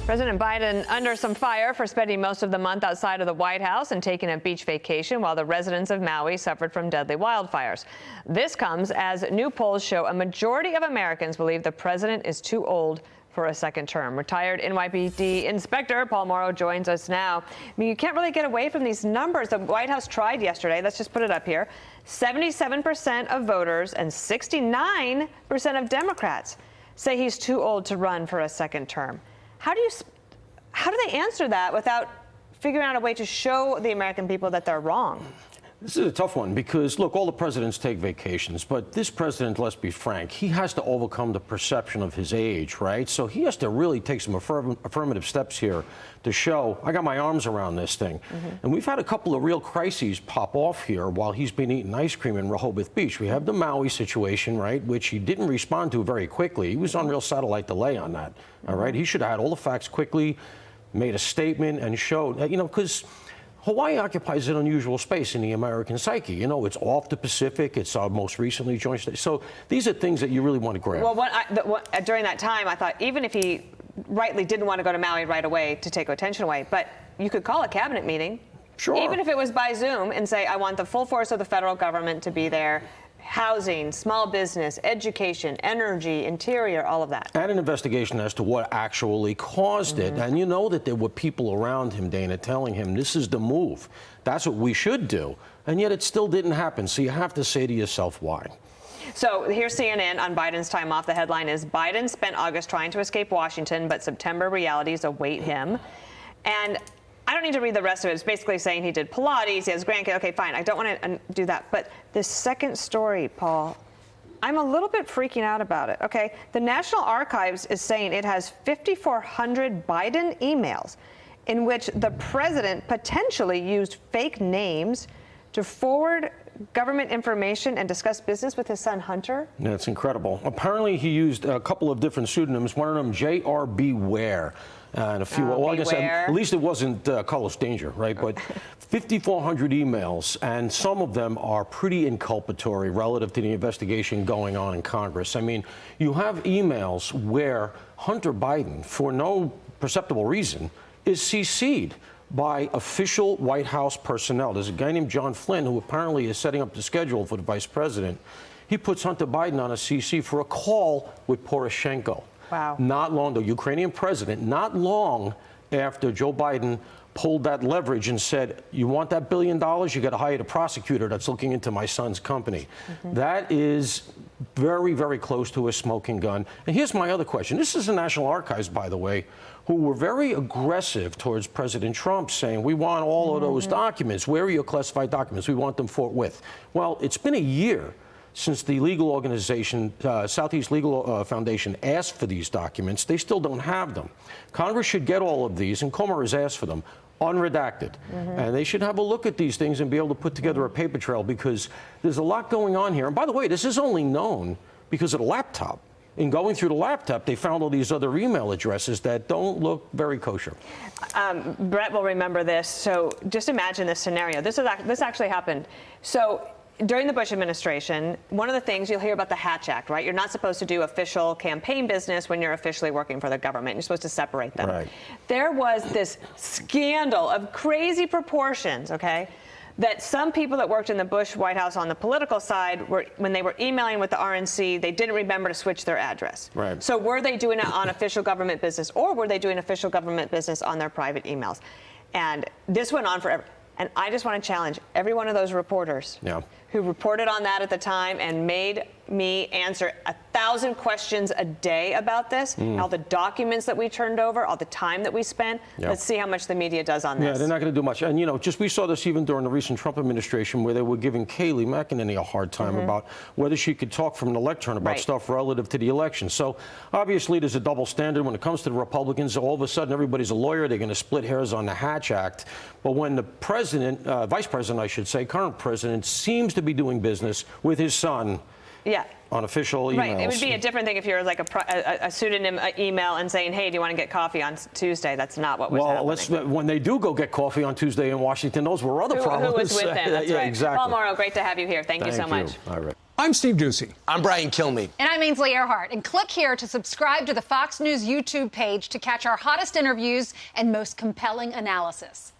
President Biden under some fire for spending most of the month outside of the White House and taking a beach vacation while the residents of Maui suffered from deadly wildfires. This comes as new polls show a majority of Americans believe the president is too old for a second term. Retired NYPD Inspector Paul Morrow joins us now. I mean, you can't really get away from these numbers. The White House tried yesterday. Let's just put it up here. 77% of voters and 69% of Democrats say he's too old to run for a second term. How do they answer that without figuring out a way to show the American people that they're wrong? This is a tough one because, look, all the presidents take vacations, but this president, let's be frank, he has to overcome the perception of his age, right? So he has to really take some affirmative steps here to show, I got my arms around this thing. And we've had a couple of real crises pop off here while he's been eating ice cream in Rehoboth Beach. We have the Maui situation, right, which he didn't respond to very quickly. He was on real satellite delay on that, all right? He should have had all the facts quickly, made a statement, and showed, you know, because Hawaii occupies an unusual space in the American psyche. You know, it's off the Pacific. It's our most recently joined state. So these are things that you really want to grab. Well, during that time, I thought even if he rightly didn't want to go to Maui right away to take attention away, but you could call a cabinet meeting. Sure. Even if it was by Zoom and say, I want the full force of the federal government to be there. Housing, small business, education, energy, interior, all of that. And an investigation as to what actually caused it. And you know that there were people around him, Dana, telling him this is the move. That's what we should do. And yet it still didn't happen. So you have to say to yourself, why? So here's CNN on Biden's time off. The headline is, Biden spent August trying to escape Washington, but September realities await him. And I don't need to read the rest of it. It's basically saying he did Pilates, he has grandkids. Okay, fine. I don't want to do that. But this second story, Paul, I'm a little bit freaking out about it. Okay, the National Archives is saying it has 5,400 Biden emails in which the president potentially used fake names to forward government information and discuss business with his son Hunter. That's incredible. Apparently he used a couple of different pseudonyms, one of them J.R.B. Ware. And a few, well, I guess at least it wasn't Carlos Danger, right? But 5,400 emails, and some of them are pretty inculpatory relative to the investigation going on in Congress. I mean, you have emails where Hunter Biden, for no perceptible reason, is CC'd by official White House personnel. There's a guy named John Flynn who apparently is setting up the schedule for the vice president. He puts Hunter Biden on a CC for a call with Poroshenko. Wow. Not long, the Ukrainian president, not long after Joe Biden pulled that leverage and said, you want that $1 billion, you got to hire the prosecutor that's looking into my son's company. That is very, very close to a smoking gun. And here's my other question. This is the National Archives, by the way, who were very aggressive towards President Trump, saying, we want all of those documents. Where are your classified documents? We want them forthwith. Well, it's been a year since the legal organization, Southeast Legal Foundation, asked for these documents. They still don't have them. Congress should get all of these, and Comer has asked for them, unredacted. And they should have a look at these things and be able to put together a paper trail, because there's a lot going on here. And by the way, this is only known because of the laptop. In going through the laptop, they found all these other email addresses that don't look very kosher. Brett will remember this. So just imagine this scenario. This actually happened. So during the Bush administration, one of the things you'll hear about the Hatch Act, right? You're not supposed to do official campaign business when you're officially working for the government. You're supposed to separate them. Right. There was this scandal of crazy proportions, okay, that some people that worked in the Bush White House on the political side, were, when they were emailing with the RNC, they didn't remember to switch their address. Right. So were they doing it on official government business, or were they doing official government business on their private emails? And this went on forever. And I just want to challenge every one of those reporters who reported on that at the time and made me answer 1,000 questions a day about this, all the documents that we turned over, all the time that we spent. Let's see how much the media does on this. Yeah, they're not going to do much. And, you know, we saw this even during the recent Trump administration, where they were giving Kayleigh McEnany a hard time about whether she could talk from the lectern about stuff relative to the election. So obviously there's a double standard when it comes to the Republicans. All of a sudden everybody's a lawyer. They're going to split hairs on the Hatch Act. But when the president, vice president, I should say, current president, seems to be doing business with his son, on official emails. Right. It would be a different thing if you're like a pseudonym email and saying, hey, do you want to get coffee on Tuesday? That's not what was happening. When they do go get coffee on Tuesday in Washington, those were other problems. Who was with them? That's right. Exactly. Paul Morrow, great to have you here. Thank you so much. All right. I'm Steve Doocy. I'm Brian Kilmeade. And I'm Ainsley Earhart. And click here to subscribe to the Fox News YouTube page to catch our hottest interviews and most compelling analysis.